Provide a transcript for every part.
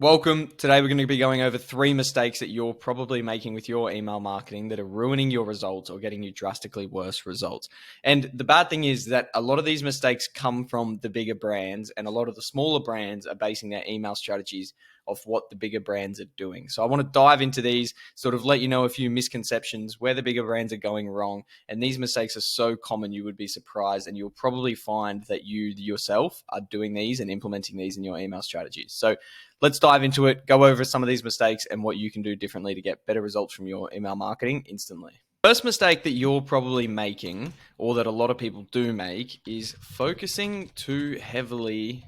Welcome. Today we're going to be going over 3 mistakes that you're probably making with your email marketing that are ruining your results or getting you drastically worse results. And the bad thing is that a lot of these mistakes come from the bigger brands, and a lot of the smaller brands are basing their email strategies off what the bigger brands are doing. So I want to dive into these, sort of let you know a few misconceptions, where the bigger brands are going wrong. And these mistakes are so common, you would be surprised, and you'll probably find that you yourself are doing these and implementing these in your email strategies. So let's dive into it, go over some of these mistakes and what you can do differently to get better results from your email marketing instantly. First mistake that you're probably making, or that a lot of people do make, is focusing too heavily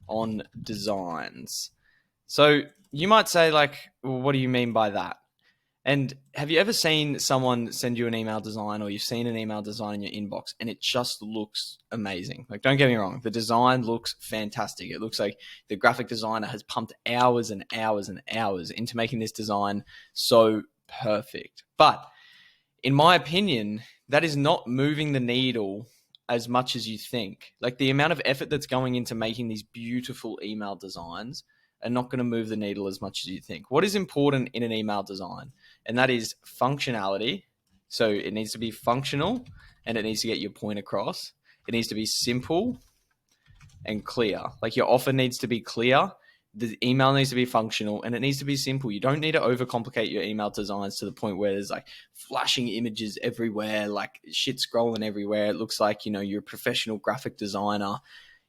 on designs. So you might say, like, well, what do you mean by that? And have you ever seen someone send you an email design, or you've seen an email design in your inbox and it just looks amazing? Like, don't get me wrong, the design looks fantastic. It looks like the graphic designer has pumped hours and hours and hours into making this design so perfect. But in my opinion, that is not moving the needle as much as you think. Like, the amount of effort that's going into making these beautiful email designs are not going to move the needle as much as you think. What is important in an email design? And that is functionality. So it needs to be functional and it needs to get your point across. It needs to be simple and clear. Like, your offer needs to be clear. The email needs to be functional and it needs to be simple. You don't need to overcomplicate your email designs to the point where there's like flashing images everywhere, like shit scrolling everywhere. It looks like, you're a professional graphic designer.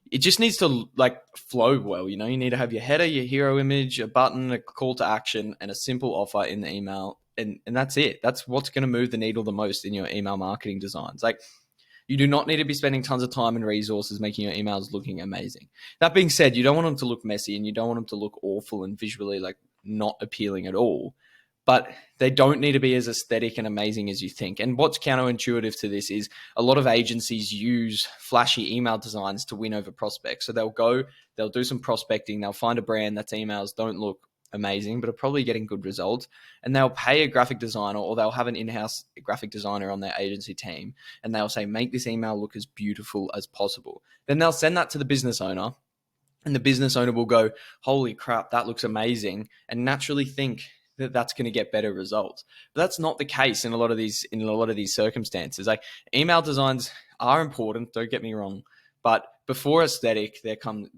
It just needs to like flow well. You need to have your header, your hero image, a button, a call to action, and a simple offer in the email. And that's it. That's what's going to move the needle the most in your email marketing designs. Like, you do not need to be spending tons of time and resources making your emails looking amazing. That being said, you don't want them to look messy and you don't want them to look awful and visually like not appealing at all. But they don't need to be as aesthetic and amazing as you think. And what's counterintuitive to this is a lot of agencies use flashy email designs to win over prospects. So they'll do some prospecting, they'll find a brand that's emails don't look amazing, but are probably getting good results. And they'll pay a graphic designer, or they'll have an in-house graphic designer on their agency team. And they'll say, make this email look as beautiful as possible. Then they'll send that to the business owner. And the business owner will go, holy crap, that looks amazing. And naturally think that that's going to get better results. But that's not the case in a lot of these circumstances. Like, email designs are important, don't get me wrong, but before aesthetic, there comes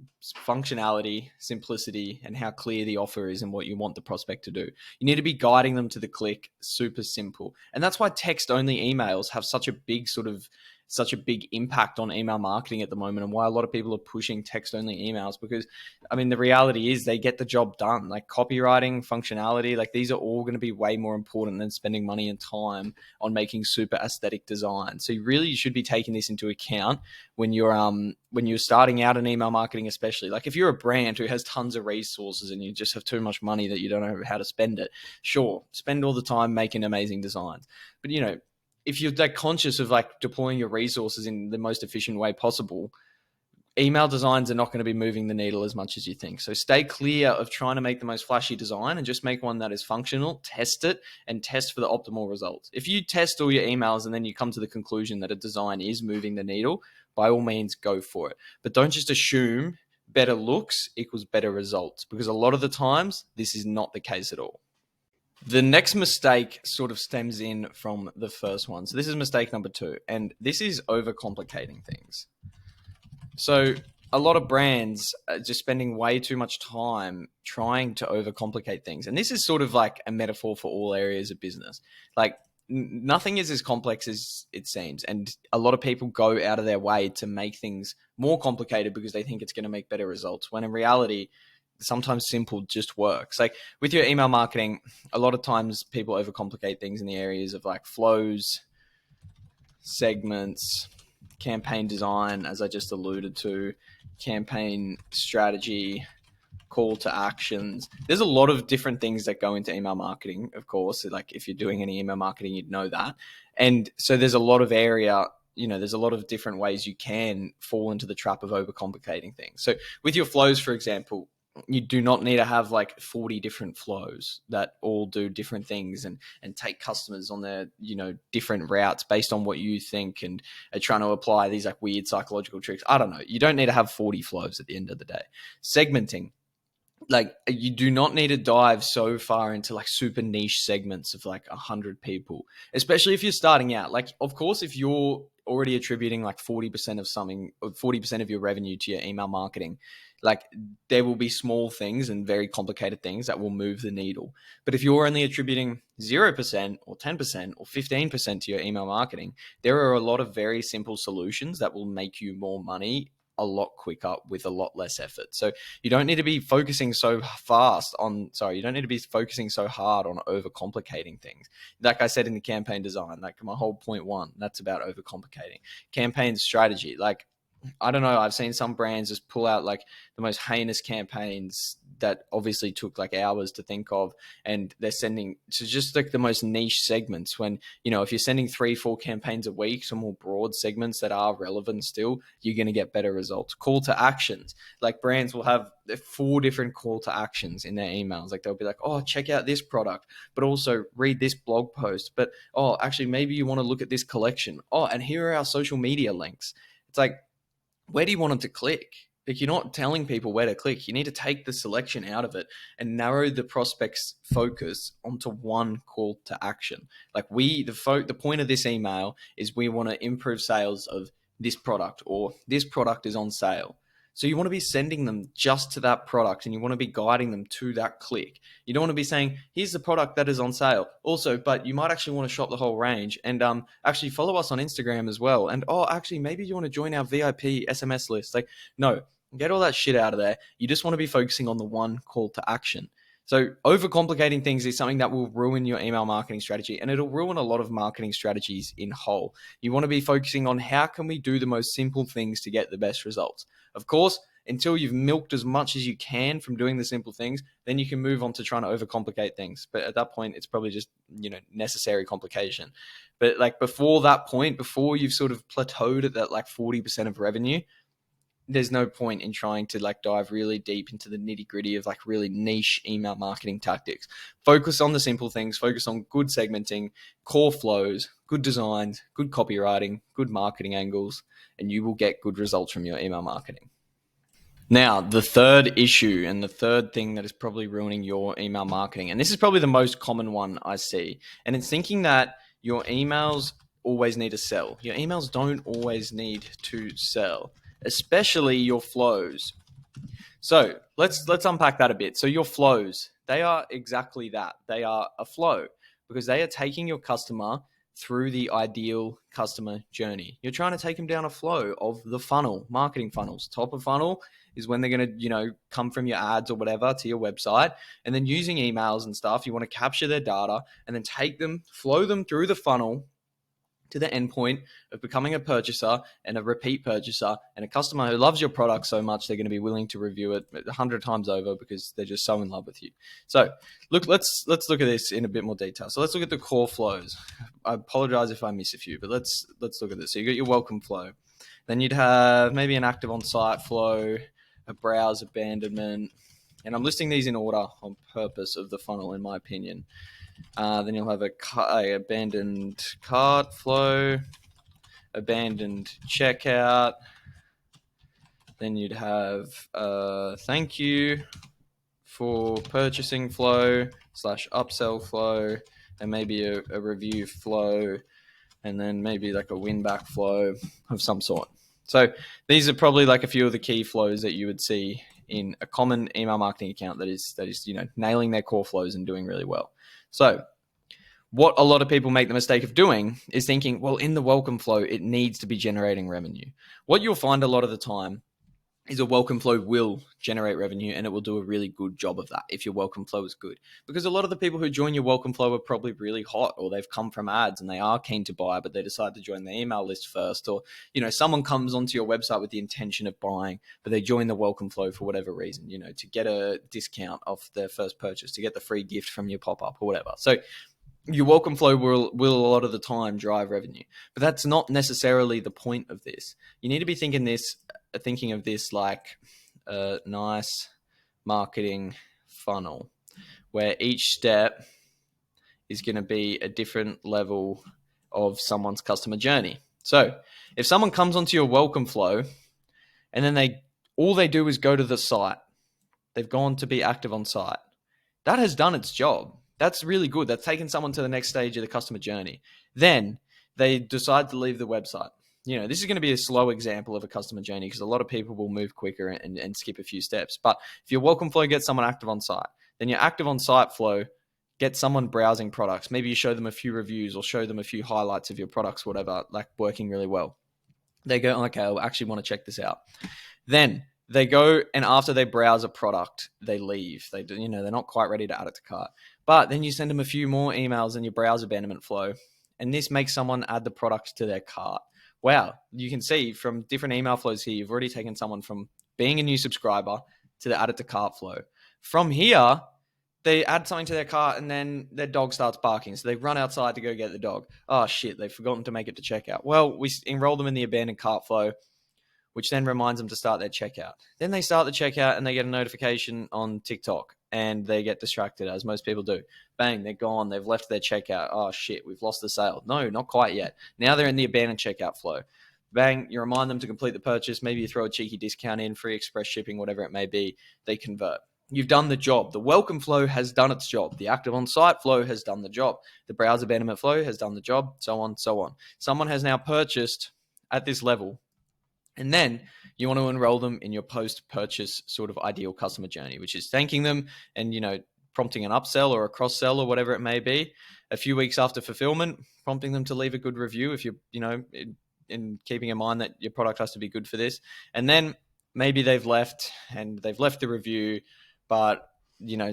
functionality, simplicity, and how clear the offer is and what you want the prospect to do. You need to be guiding them to the click, super simple. And that's why text-only emails have such a big impact on email marketing at the moment, and why a lot of people are pushing text-only emails, because the reality is they get the job done. Like, copywriting, functionality, like, these are all going to be way more important than spending money and time on making super aesthetic designs. So you should be taking this into account when you're starting out in email marketing, especially. Like, if you're a brand who has tons of resources and you just have too much money that you don't know how to spend it, sure, spend all the time making amazing designs. But if you're that conscious of like deploying your resources in the most efficient way possible, email designs are not going to be moving the needle as much as you think. So stay clear of trying to make the most flashy design and just make one that is functional, test it, and test for the optimal results. If you test all your emails and then you come to the conclusion that a design is moving the needle, by all means, go for it. But don't just assume better looks equals better results, because a lot of the times this is not the case at all. The next mistake sort of stems in from the first one. So this is mistake number 2, and this is overcomplicating things. So a lot of brands are just spending way too much time trying to overcomplicate things. And this is sort of like a metaphor for all areas of business. Like, nothing is as complex as it seems. And a lot of people go out of their way to make things more complicated because they think it's going to make better results, when in reality, sometimes simple just works. Like, with your email marketing, a lot of times people overcomplicate things in the areas of like flows, segments, campaign design, as I just alluded to, campaign strategy, call to actions. There's a lot of different things that go into email marketing, of course. Like, if you're doing any email marketing, you'd know that. And so there's a lot of there's a lot of different ways you can fall into the trap of overcomplicating things. So with your flows, for example, you do not need to have like 40 different flows that all do different things and take customers on their, different routes based on what you think, and are trying to apply these like weird psychological tricks. I don't know. You don't need to have 40 flows at the end of the day. Segmenting. like you do not need to dive so far into like super niche segments of like 100 people, especially if you're starting out. Like, of course, if you're already attributing like 40% of something, or 40% of your revenue to your email marketing, like there will be small things and very complicated things that will move the needle. But if you're only attributing 0% or 10% or 15% to your email marketing, there are a lot of very simple solutions that will make you more money a lot quicker with a lot less effort. So you don't need to be focusing so you don't need to be focusing so hard on overcomplicating things. Like I said in the campaign design, like my whole point one, that's about overcomplicating. Campaign strategy, like I don't know. I've seen some brands just pull out like the most heinous campaigns that obviously took like hours to think of, and they're sending to just like the most niche segments. When, you know, if you're sending 3-4 campaigns a week, some more broad segments that are relevant still, you're going to get better results. Call to actions, like brands will have 4 different call to actions in their emails. Like they'll be like, oh, check out this product, but also read this blog post. But, oh, actually, maybe you want to look at this collection. Oh, and here are our social media links. It's like, where do you want them to click? Like, you're not telling people where to click. You need to take the selection out of it and narrow the prospect's focus onto one call to action. Like the point of this email is we want to improve sales of this product, or this product is on sale. So you want to be sending them just to that product, and you want to be guiding them to that click. You don't want to be saying, here's the product that is on sale. Also, but you might actually want to shop the whole range, and actually follow us on Instagram as well. And actually, maybe you want to join our VIP SMS list. Like, no, get all that shit out of there. You just want to be focusing on the one call to action. So overcomplicating things is something that will ruin your email marketing strategy, and it'll ruin a lot of marketing strategies in whole. You want to be focusing on how can we do the most simple things to get the best results. Of course, until you've milked as much as you can from doing the simple things, then you can move on to trying to overcomplicate things. But at that point, it's probably just, necessary complication. But like before that point, before you've sort of plateaued at that like 40% of revenue, there's no point in trying to like dive really deep into the nitty gritty of like really niche email marketing tactics. Focus on the simple things, focus on good segmenting, core flows, good designs, good copywriting, good marketing angles, and you will get good results from your email marketing. Now, the third issue and the third thing that is probably ruining your email marketing, and this is probably the most common one I see, and it's thinking that your emails always need to sell. Your emails don't always need to sell, especially your flows. So let's unpack that a bit. So your flows, they are exactly that. They are a flow because they are taking your customer through the ideal customer journey. You're trying to take them down a flow of the funnel, marketing funnels. Top of funnel is when they're going to, come from your ads or whatever to your website. And then using emails and stuff, you want to capture their data and then take them, flow them through the funnel to the endpoint of becoming a purchaser and a repeat purchaser and a customer who loves your product so much they're going to be willing to review it 100 times over because they're just so in love with you. So let's look at this in a bit more detail. So let's look at the core flows. I apologize if I miss a few, but let's look at this. So you got your welcome flow. Then you'd have maybe an active on-site flow, a browse abandonment, and I'm listing these in order on purpose of the funnel, in my opinion. Then you'll have a abandoned cart flow, abandoned checkout. Then you'd have thank you for purchasing flow / upsell flow, and maybe a review flow, and then maybe like a win back flow of some sort. So these are probably like a few of the key flows that you would see in a common email marketing account that is nailing their core flows and doing really well. So what a lot of people make the mistake of doing is thinking, well, in the welcome flow, it needs to be generating revenue. What you'll find a lot of the time is a welcome flow will generate revenue, and it will do a really good job of that if your welcome flow is good. Because a lot of the people who join your welcome flow are probably really hot, or they've come from ads and they are keen to buy, but they decide to join the email list first. Or, someone comes onto your website with the intention of buying, but they join the welcome flow for whatever reason, to get a discount off their first purchase, to get the free gift from your pop-up or whatever. So your welcome flow will a lot of the time drive revenue, but that's not necessarily the point of this. You need to be thinking of this like a nice marketing funnel where each step is going to be a different level of someone's customer journey. So if someone comes onto your welcome flow and then all they do is go to the site, They've gone to be active on site. That has done its job. That's really good. That's taken someone to the next stage of the customer journey. Then they decide to leave the website. This is going to be a slow example of a customer journey because a lot of people will move quicker and skip a few steps. But if your welcome flow gets someone active on site, then your active on site flow get someone browsing products. Maybe you show them a few reviews or show them a few highlights of your products, whatever, like working really well. They go, okay, I actually want to check this out. Then they go, and after they browse a product, they leave. They're not quite ready to add it to cart. But then you send them a few more emails in your browse abandonment flow, and this makes someone add the product to their cart. Wow, you can see from different email flows here, you've already taken someone from being a new subscriber to the add it to cart flow. From here, they add something to their cart and then their dog starts barking. So they run outside to go get the dog. Oh shit, they've forgotten to make it to checkout. Well, we enroll them in the abandoned cart flow, which then reminds them to start their checkout. Then they start the checkout and they get a notification on TikTok and they get distracted, as most people do. Bang, they're gone. They've left their checkout. Oh shit, we've lost the sale. No, not quite yet. Now they're in the abandoned checkout flow. Bang, you remind them to complete the purchase. Maybe you throw a cheeky discount in, free express shipping, whatever it may be. They convert. You've done the job. The welcome flow has done its job. The active on-site flow has done the job. The browse abandonment flow has done the job, so on, so on. Someone has now purchased at this level, and then you want to enroll them in your post-purchase sort of ideal customer journey, which is thanking them and, prompting an upsell or a cross-sell or whatever it may be. A few weeks after fulfillment, prompting them to leave a good review if you're, in keeping in mind that your product has to be good for this. And then maybe they've left the review, but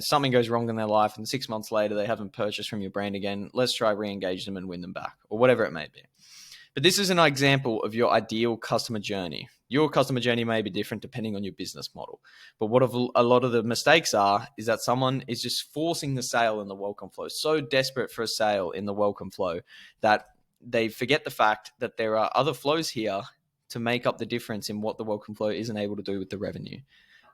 something goes wrong in their life and 6 months later they haven't purchased from your brand again. Let's try re-engage them and win them back, or whatever it may be. But this is an example of your ideal customer journey. Your customer journey may be different depending on your business model. But what a lot of the mistakes are is that someone is just forcing the sale in the welcome flow, so desperate for a sale in the welcome flow that they forget the fact that there are other flows here to make up the difference in what the welcome flow isn't able to do with the revenue.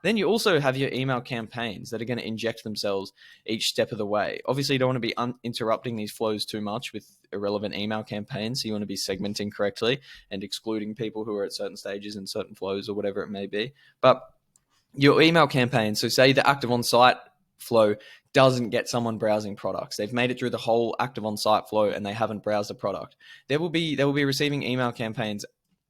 Then you also have your email campaigns that are going to inject themselves each step of the way. Obviously, you don't want to be interrupting these flows too much with irrelevant email campaigns. So you want to be segmenting correctly and excluding people who are at certain stages in certain flows or whatever it may be. But your email campaign, so say the active on-site flow doesn't get someone browsing products. They've made it through the whole active on-site flow and they haven't browsed the product. They will be receiving email campaigns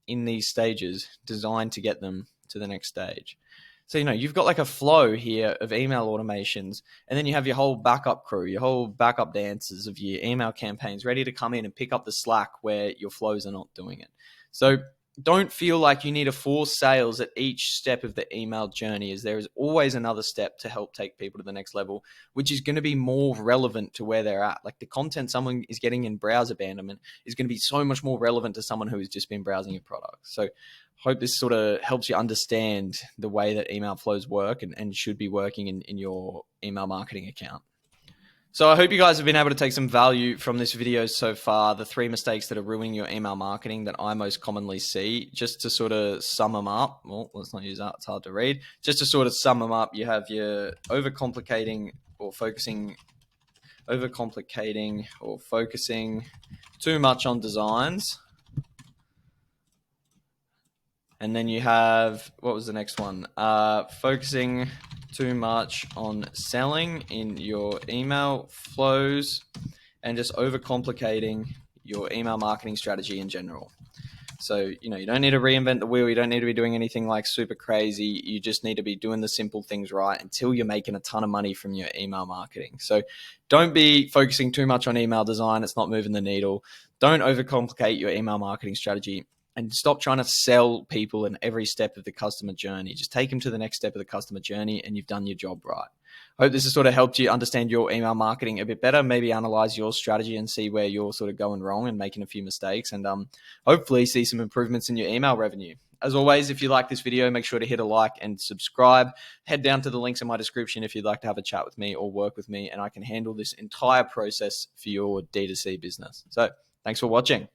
in these stages designed to get them to the next stage. So, you've got like a flow here of email automations, and then you have your whole backup crew, your whole backup dancers of your email campaigns ready to come in and pick up the slack where your flows are not doing it. So don't feel like you need to force sales at each step of the email journey, as there is always another step to help take people to the next level, which is going to be more relevant to where they're at. Like the content someone is getting in browse abandonment is going to be so much more relevant to someone who has just been browsing your product. So hope this sort of helps you understand the way that email flows work and should be working in your email marketing account. So I hope you guys have been able to take some value from this video so far, the 3 mistakes that are ruining your email marketing that I most commonly see. Just to sort of sum them up, well, let's not use that, it's hard to read. Just to sort of sum them up, you have your overcomplicating or focusing too much on designs. And then you have, what was the next one? Focusing too much on selling in your email flows and just overcomplicating your email marketing strategy in general. So, you don't need to reinvent the wheel. You don't need to be doing anything like super crazy. You just need to be doing the simple things right until you're making a ton of money from your email marketing. So don't be focusing too much on email design. It's not moving the needle. Don't overcomplicate your email marketing strategy. And stop trying to sell people in every step of the customer journey. Just take them to the next step of the customer journey and you've done your job right. I hope this has sort of helped you understand your email marketing a bit better, maybe analyze your strategy and see where you're sort of going wrong and making a few mistakes, and hopefully see some improvements in your email revenue. As always, if you like this video, make sure to hit a like and subscribe. Head down to the links in my description if you'd like to have a chat with me or work with me, and I can handle this entire process for your D2C business. So thanks for watching.